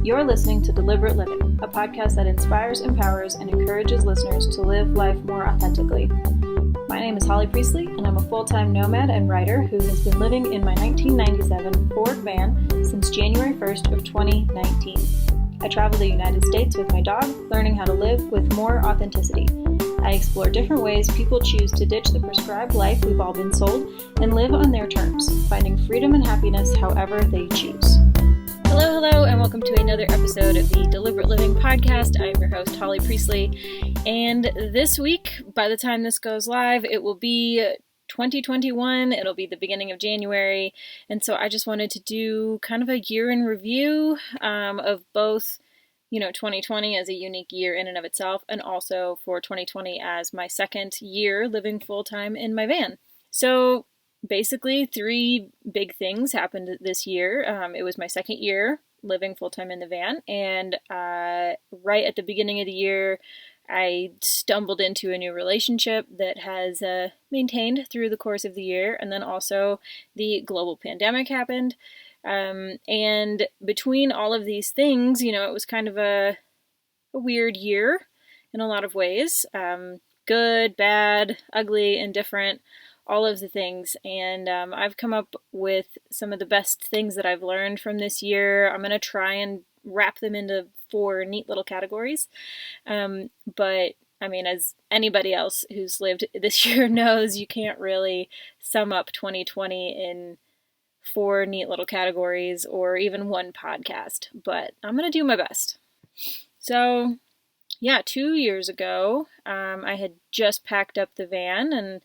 You're listening to Deliberate Living, a podcast that inspires, empowers, and encourages listeners to live life more authentically. My name is Holly Priestley, and I'm a full-time nomad and writer who has been living in my 1997 Ford van since January 1st of 2019. I travel the United States with my dog, learning how to live with more authenticity. I explore different ways people choose to ditch the prescribed life we've all been sold and live on their terms, finding freedom and happiness however they choose. Hello, and welcome to another episode of the Deliberate Living Podcast. I'm your host, Holly Priestley, and this week, by the time this goes live, it will be 2021. It'll be the beginning of January, and so I just wanted to do kind of a year in review of both 2020 as a unique year in and of itself, and also for 2020 as my second year living full-time in my van. So basically, three big things happened this year. It was my second year living full-time in the van, and right at the beginning of the year, I stumbled into a new relationship that has maintained through the course of the year, and then also the global pandemic happened. And between all of these things, it was kind of a weird year in a lot of ways. Good, bad, ugly, indifferent, all of the things. And I've come up with some of the best things that I've learned from this year. I'm going to try and wrap them into 4 neat little categories. But I mean, as anybody else who's lived this year knows, you can't really sum up 2020 in 4 neat little categories or even one podcast, but I'm going to do my best. So, 2 years ago, I had just packed up the van and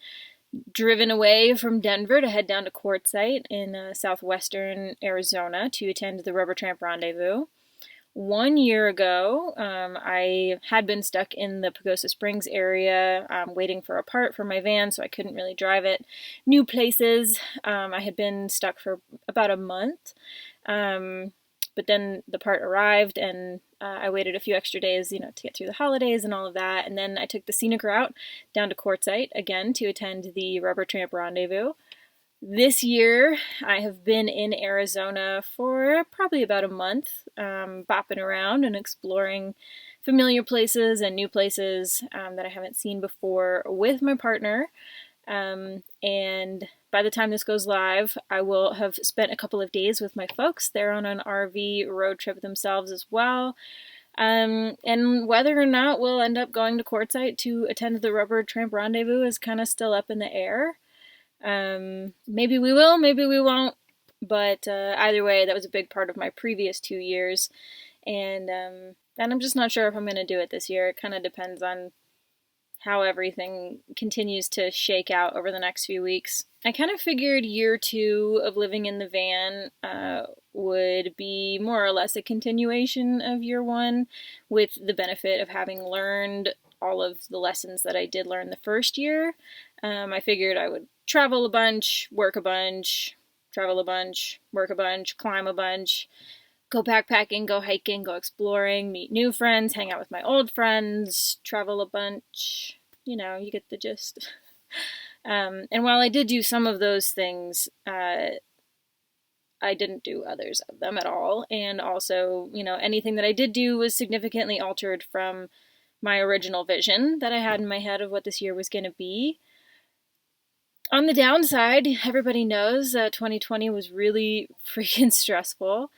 driven away from Denver to head down to Quartzsite in southwestern Arizona to attend the Rubber Tramp Rendezvous. 1 year ago, I had been stuck in the Pagosa Springs area waiting for a part for my van, so I couldn't really drive it. New places. I had been stuck for about a month, but then the part arrived, and I waited a few extra days, to get through the holidays and all of that, and then I took the scenic route down to Quartzsite again to attend the Rubber Tramp Rendezvous. This year, I have been in Arizona for probably about a month, bopping around and exploring familiar places and new places that I haven't seen before with my partner. And by the time this goes live, I will have spent a couple of days with my folks. They're on an RV road trip themselves as well. And whether or not we'll end up going to Quartzsite to attend the Rubber Tramp Rendezvous is kind of still up in the air. Maybe we will, maybe we won't, but either way, that was a big part of my previous 2 years, and I'm just not sure if I'm going to do it this year. It kind of depends on how everything continues to shake out over the next few weeks. I kind of figured year 2 of living in the van would be more or less a continuation of year 1, with the benefit of having learned all of the lessons that I did learn the first year. I figured I would travel a bunch, work a bunch, travel a bunch, work a bunch, climb a bunch, go backpacking, go hiking, go exploring, meet new friends, hang out with my old friends, travel a bunch. You get the gist. And while I did do some of those things, I didn't do others of them at all. And also, anything that I did do was significantly altered from my original vision that I had in my head of what this year was going to be. On the downside, everybody knows 2020 was really freaking stressful.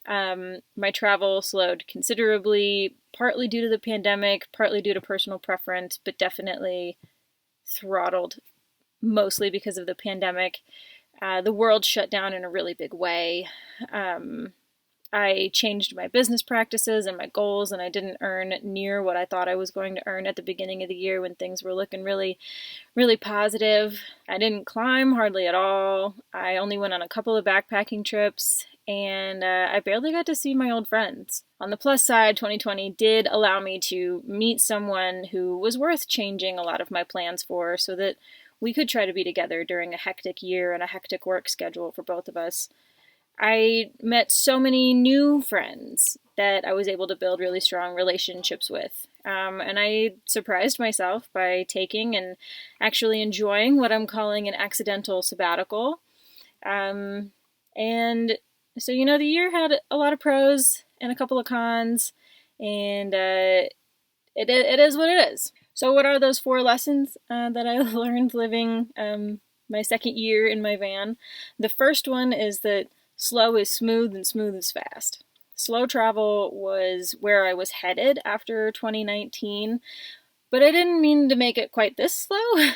My travel slowed considerably, partly due to the pandemic, partly due to personal preference, but definitely throttled mostly because of the pandemic. The world shut down in a really big way. I changed my business practices and my goals, and I didn't earn near what I thought I was going to earn at the beginning of the year when things were looking really, really positive. I didn't climb hardly at all. I only went on a couple of backpacking trips, and I barely got to see my old friends. On the plus side, 2020 did allow me to meet someone who was worth changing a lot of my plans for, so that we could try to be together during a hectic year and a hectic work schedule for both of us. I met so many new friends that I was able to build really strong relationships with. And I surprised myself by taking and actually enjoying what I'm calling an accidental sabbatical. And so, the year had a lot of pros and a couple of cons, and it is what it is. So what are those 4 lessons that I learned living my second year in my van? The first one is that slow is smooth and smooth is fast. Slow travel was where I was headed after 2019, but I didn't mean to make it quite this slow.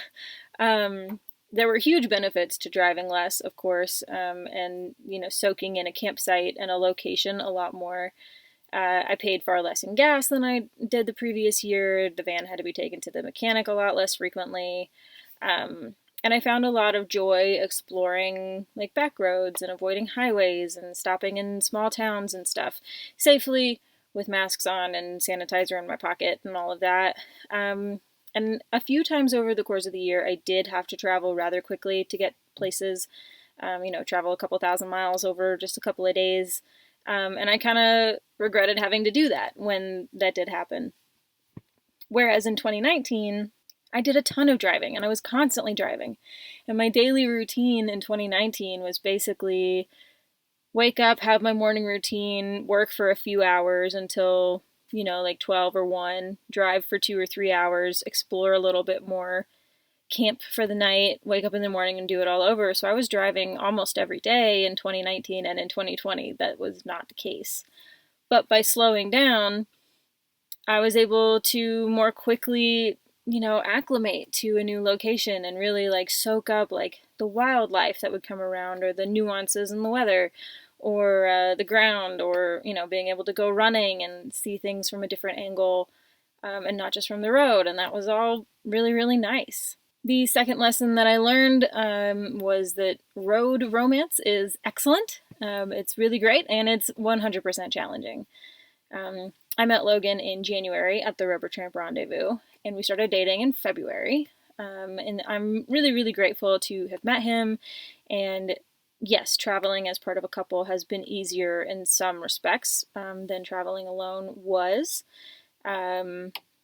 There were huge benefits to driving less, of course, and soaking in a campsite and a location a lot more. I paid far less in gas than I did the previous year. The van had to be taken to the mechanic a lot less frequently. And I found a lot of joy exploring like back roads and avoiding highways and stopping in small towns and stuff safely with masks on and sanitizer in my pocket and all of that. And a few times over the course of the year, I did have to travel rather quickly to get places, travel a couple thousand miles over just a couple of days. And I kind of regretted having to do that when that did happen. Whereas in 2019, I did a ton of driving and I was constantly driving. And my daily routine in 2019 was basically wake up, have my morning routine, work for a few hours until, like 12 or 1, drive for 2 or 3 hours, explore a little bit more, camp for the night, wake up in the morning and do it all over. So I was driving almost every day in 2019, and in 2020 that was not the case. But by slowing down, I was able to more quickly, acclimate to a new location and really like soak up like the wildlife that would come around, or the nuances in the weather, or the ground, or being able to go running and see things from a different angle, and not just from the road. And that was all really, really nice. The second lesson that I learned was that road romance is excellent. It's really great, and it's 100% challenging. I met Logan in January at the Rubber Tramp Rendezvous, and we started dating in February. And I'm really, really grateful to have met him. And yes, traveling as part of a couple has been easier in some respects than traveling alone was.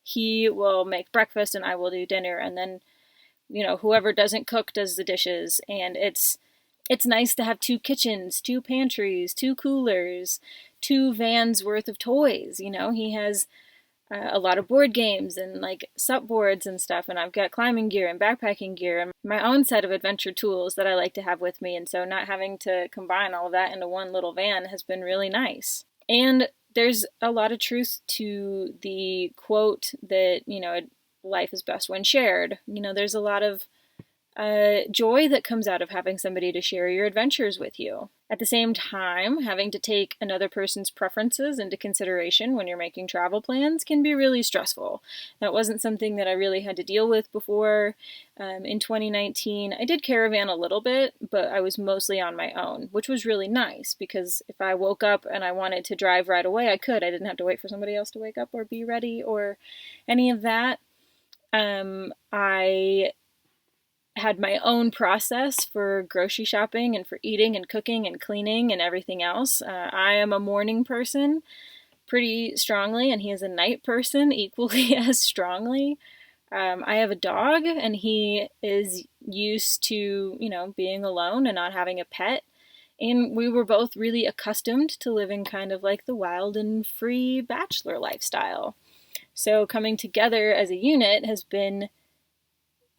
He will make breakfast and I will do dinner, and then whoever doesn't cook does the dishes. And it's nice to have 2 kitchens, 2 pantries, 2 coolers, 2 vans worth of toys. He has a lot of board games and like sup boards and stuff, and I've got climbing gear and backpacking gear and my own set of adventure tools that I like to have with me. And so not having to combine all of that into one little van has been really nice. And there's a lot of truth to the quote that, life is best when shared. There's a lot of joy that comes out of having somebody to share your adventures with you. At the same time, having to take another person's preferences into consideration when you're making travel plans can be really stressful. That wasn't something that I really had to deal with before. In 2019, I did caravan a little bit, but I was mostly on my own, which was really nice because if I woke up and I wanted to drive right away, I could. I didn't have to wait for somebody else to wake up or be ready or any of that. I had my own process for grocery shopping and for eating and cooking and cleaning and everything else. I am a morning person pretty strongly, and he is a night person equally as strongly. I have a dog, and he is used to, being alone and not having a pet. And we were both really accustomed to living kind of like the wild and free bachelor lifestyle. So coming together as a unit has been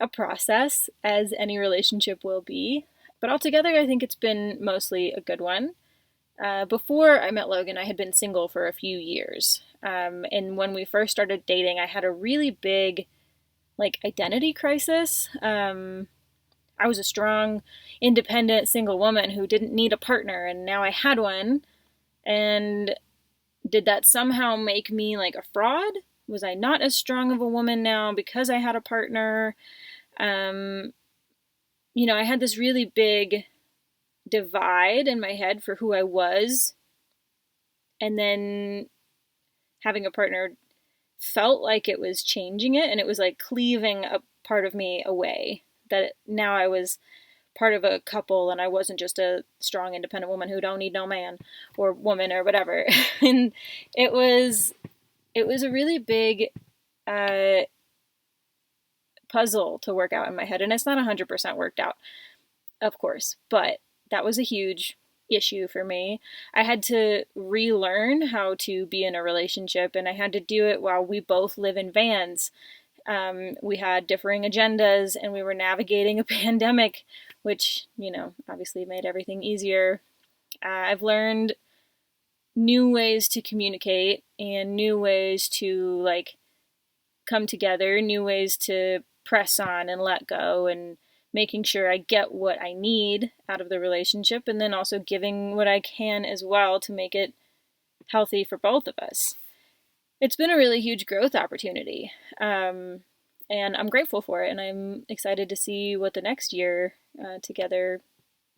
a process, as any relationship will be. But altogether, I think it's been mostly a good one. Before I met Logan, I had been single for a few years. And when we first started dating, I had a really big, identity crisis. I was a strong, independent, single woman who didn't need a partner, and now I had one. And did that somehow make me like a fraud? Was I not as strong of a woman now because I had a partner? I had this really big divide in my head for who I was. And then having a partner felt like it was changing it, and it was like cleaving a part of me away. That now I was part of a couple and I wasn't just a strong independent woman who don't need no man or woman or whatever. And it was a really big puzzle to work out in my head, and it's not 100% worked out, of course, but that was a huge issue for me. I had to relearn how to be in a relationship, and I had to do it while we both live in vans. We had differing agendas, and we were navigating a pandemic, which, obviously made everything easier. I've learned new ways to communicate and new ways to come together, new ways to press on and let go, and making sure I get what I need out of the relationship, and then also giving what I can as well to make it healthy for both of us. It's been a really huge growth opportunity, and I'm grateful for it, and I'm excited to see what the next year together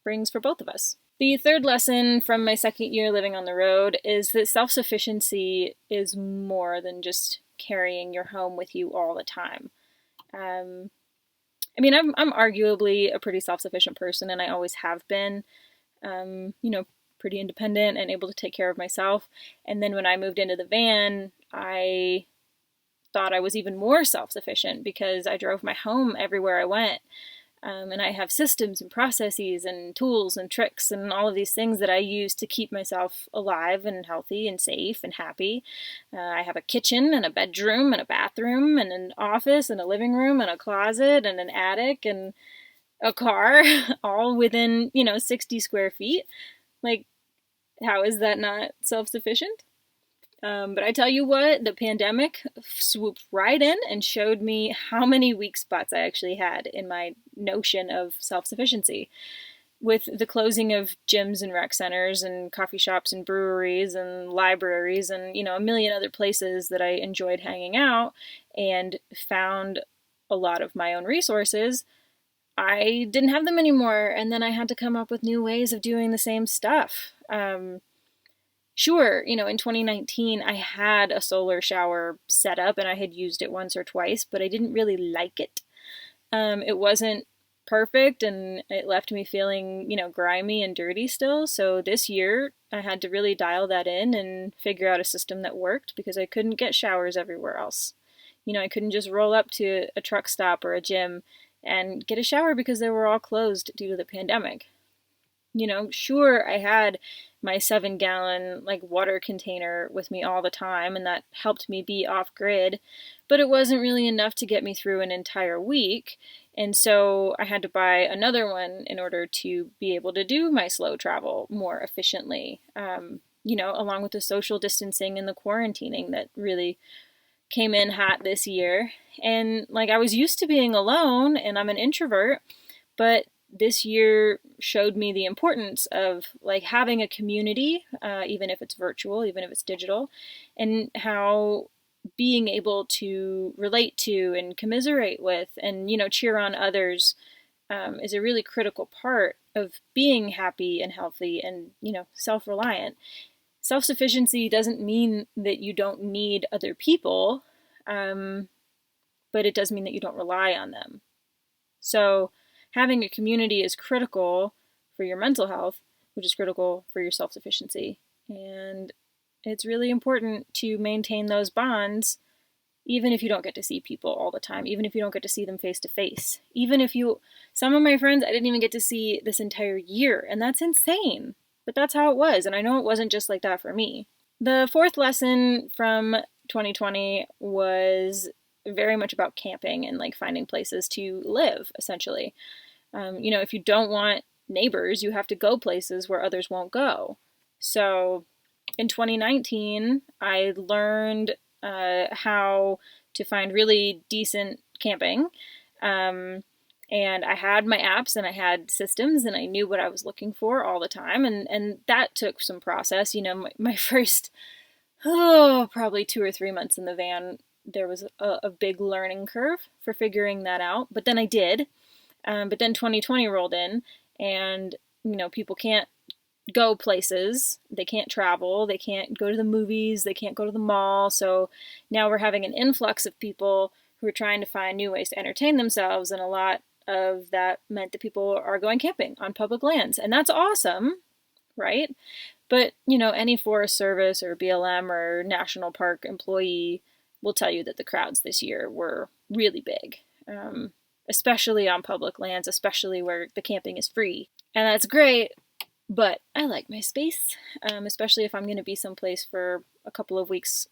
brings for both of us. The third lesson from my second year living on the road is that self-sufficiency is more than just carrying your home with you all the time. I'm arguably a pretty self-sufficient person, and I always have been, pretty independent and able to take care of myself. And then when I moved into the van, I thought I was even more self-sufficient because I drove my home everywhere I went. And I have systems and processes and tools and tricks and all of these things that I use to keep myself alive and healthy and safe and happy. I have a kitchen and a bedroom and a bathroom and an office and a living room and a closet and an attic and a car, all within, 60 square feet. How is that not self-sufficient? But I tell you what, the pandemic swooped right in and showed me how many weak spots I actually had in my notion of self-sufficiency. With the closing of gyms and rec centers and coffee shops and breweries and libraries and, a million other places that I enjoyed hanging out and found a lot of my own resources, I didn't have them anymore. And then I had to come up with new ways of doing the same stuff. Sure, in 2019, I had a solar shower set up and I had used it once or twice, but I didn't really like it. It wasn't perfect and it left me feeling, grimy and dirty still. So this year, I had to really dial that in and figure out a system that worked because I couldn't get showers everywhere else. I couldn't just roll up to a truck stop or a gym and get a shower because they were all closed due to the pandemic. Sure, I had my 7-gallon water container with me all the time, and that helped me be off grid, but it wasn't really enough to get me through an entire week. And so I had to buy another one in order to be able to do my slow travel more efficiently, along with the social distancing and the quarantining that really came in hot this year. And I was used to being alone, and I'm an introvert, but this year showed me the importance of having a community, even if it's virtual, even if it's digital, and how being able to relate to and commiserate with and, cheer on others is a really critical part of being happy and healthy and, self-reliant. Self-sufficiency doesn't mean that you don't need other people, but it does mean that you don't rely on them. So having a community is critical for your mental health, which is critical for your self-sufficiency. And it's really important to maintain those bonds, even if you don't get to see people all the time, even if you don't get to see them face to face. Some of my friends, I didn't even get to see this entire year, and that's insane. But that's how it was, and I know it wasn't just like that for me. The fourth lesson from 2020 was very much about camping and finding places to live, essentially. If you don't want neighbors, you have to go places where others won't go. So in 2019, I learned how to find really decent camping. And I had my apps and I had systems and I knew what I was looking for all the time. And that took some process. My first, probably 2 or 3 months in the van, there was a big learning curve for figuring that out. But then I did. But then 2020 rolled in and, people can't go places. They can't travel. They can't go to the movies. They can't go to the mall. So now we're having an influx of people who are trying to find new ways to entertain themselves. And a lot of that meant that people are going camping on public lands. And that's awesome, right? But, any Forest Service or BLM or national park employee will tell you that the crowds this year were really big, especially on public lands, especially where the camping is free. And that's great, But I like my space, especially if I'm going to be someplace for a couple of weeks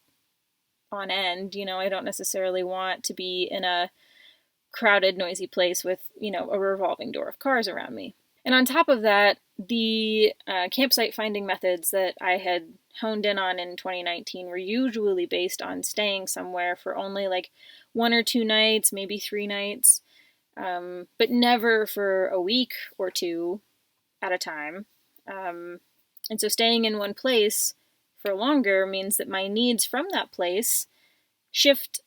on end. I don't necessarily want to be in a crowded, noisy place with, a revolving door of cars around me. And on top of that, the campsite finding methods that I had honed in on in 2019 were usually based on staying somewhere for only like 1 or 2 nights, maybe 3 nights, but never for a week or 2 at a time. And so staying in one place for longer means that my needs from that place shift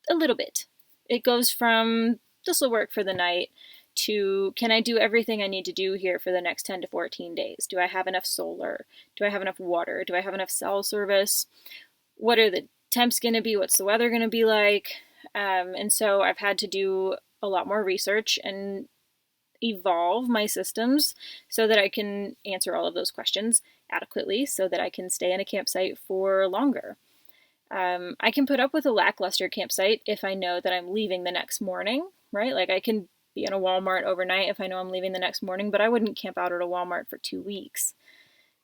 a little bit. It goes from this will work for the night to can I do everything I need to do here for the next 10 to 14 days? Do I have enough solar? Do I have enough water? Do I have enough cell service? What are the temps going to be? What's the weather going to be like? And so I've had to do a lot more research and evolve my systems so that I can answer all of those questions adequately so that I can stay in a campsite for longer. I can put up with a lackluster campsite if I know that I'm leaving the next morning, right? Like I can be in a Walmart overnight if I know I'm leaving the next morning, but I wouldn't camp out at a Walmart for 2 weeks.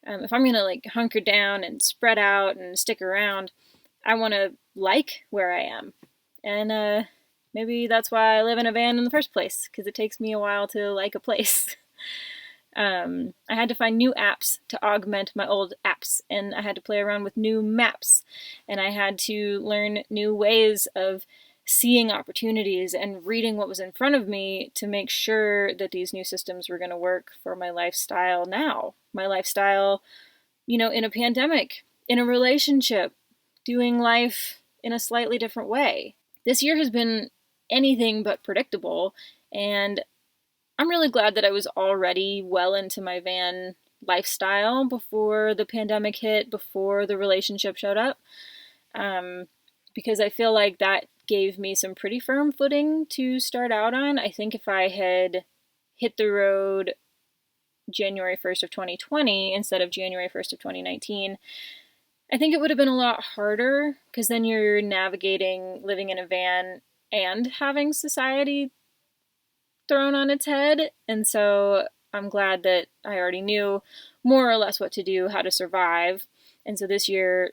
If I'm going to like hunker down and spread out and stick around, I want to like where I am. And maybe that's why I live in a van in the first place, because it takes me a while to like a place. I had to find new apps to augment my old apps, and I had to play around with new maps, and I had to learn new ways of seeing opportunities and reading what was in front of me to make sure that these new systems were going to work for my lifestyle now. My lifestyle, in a pandemic, in a relationship, doing life in a slightly different way. This year has been anything but predictable, and I'm really glad that I was already well into my van lifestyle before the pandemic hit, before the relationship showed up, because I feel like that gave me some pretty firm footing to start out on. I think if I had hit the road January 1st of 2020 instead of January 1st of 2019, I think it would have been a lot harder, because then you're navigating living in a van and having society thrown on its head. And so I'm glad that I already knew more or less what to do, how to survive. And so this year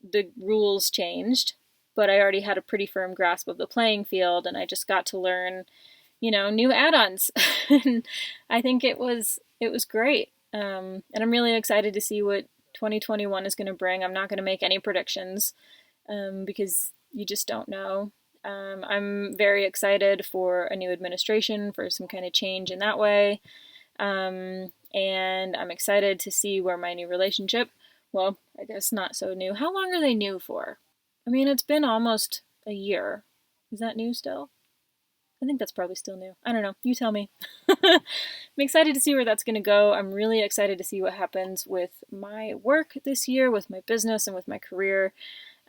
the rules changed, but I already had a pretty firm grasp of the playing field, and I just got to learn, new add-ons. And I think it was great. And I'm really excited to see what 2021 is going to bring. I'm not going to make any predictions because you just don't know. I'm very excited for a new administration, for some kind of change in that way. And I'm excited to see where my new relationship, well, I guess not so new. How long are they new for? I mean, it's been almost a year. Is that new still? I think that's probably still new. I don't know. You tell me. I'm excited to see where that's going to go. I'm really excited to see what happens with my work this year, with my business, and with my career.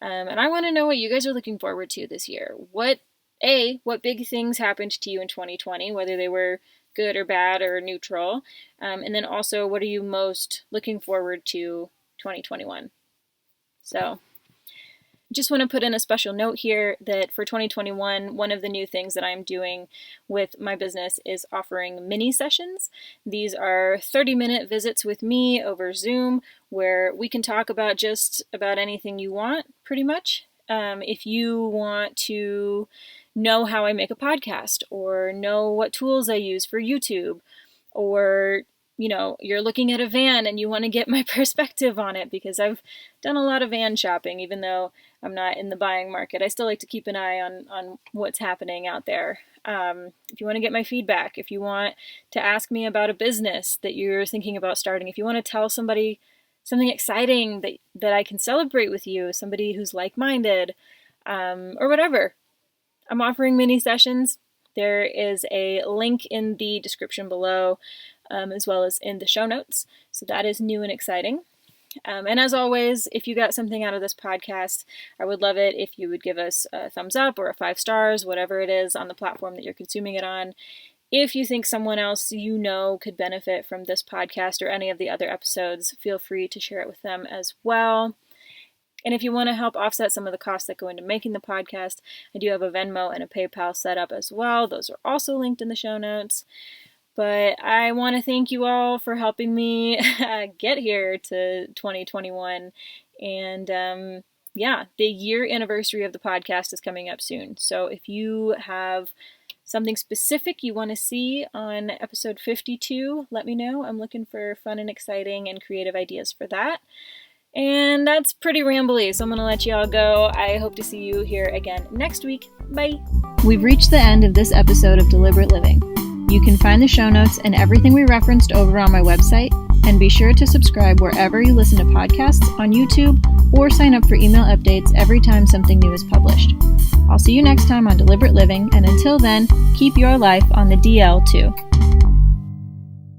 And I want to know what you guys are looking forward to this year. What big things happened to you in 2020, whether they were good or bad or neutral? And then also, what are you most looking forward to 2021? So just want to put in a special note here that for 2021, one of the new things that I'm doing with my business is offering mini sessions. These are 30-minute visits with me over Zoom where we can talk about just about anything you want, pretty much. If you want to know how I make a podcast, or know what tools I use for YouTube, or you're looking at a van and you want to get my perspective on it, because I've done a lot of van shopping, even though I'm not in the buying market. I still like to keep an eye on what's happening out there. If you want to get my feedback, if you want to ask me about a business that you're thinking about starting, if you want to tell somebody something exciting that I can celebrate with you, somebody who's like-minded, or whatever, I'm offering mini sessions. There is a link in the description below, as well as in the show notes. So that is new and exciting. And as always, if you got something out of this podcast, I would love it if you would give us a thumbs up or a 5 stars, whatever it is on the platform that you're consuming it on. If you think someone else could benefit from this podcast or any of the other episodes, feel free to share it with them as well. And if you want to help offset some of the costs that go into making the podcast, I do have a Venmo and a PayPal set up as well. Those are also linked in the show notes. But I want to thank you all for helping me get here to 2021. And the year anniversary of the podcast is coming up soon. So if you have something specific you want to see on episode 52, let me know. I'm looking for fun and exciting and creative ideas for that. And that's pretty rambly, so I'm going to let you all go. I hope to see you here again next week. Bye! We've reached the end of this episode of Deliberate Living. You can find the show notes and everything we referenced over on my website, and be sure to subscribe wherever you listen to podcasts on YouTube, or sign up for email updates every time something new is published. I'll see you next time on Deliberate Living, and until then, keep your life on the DL too.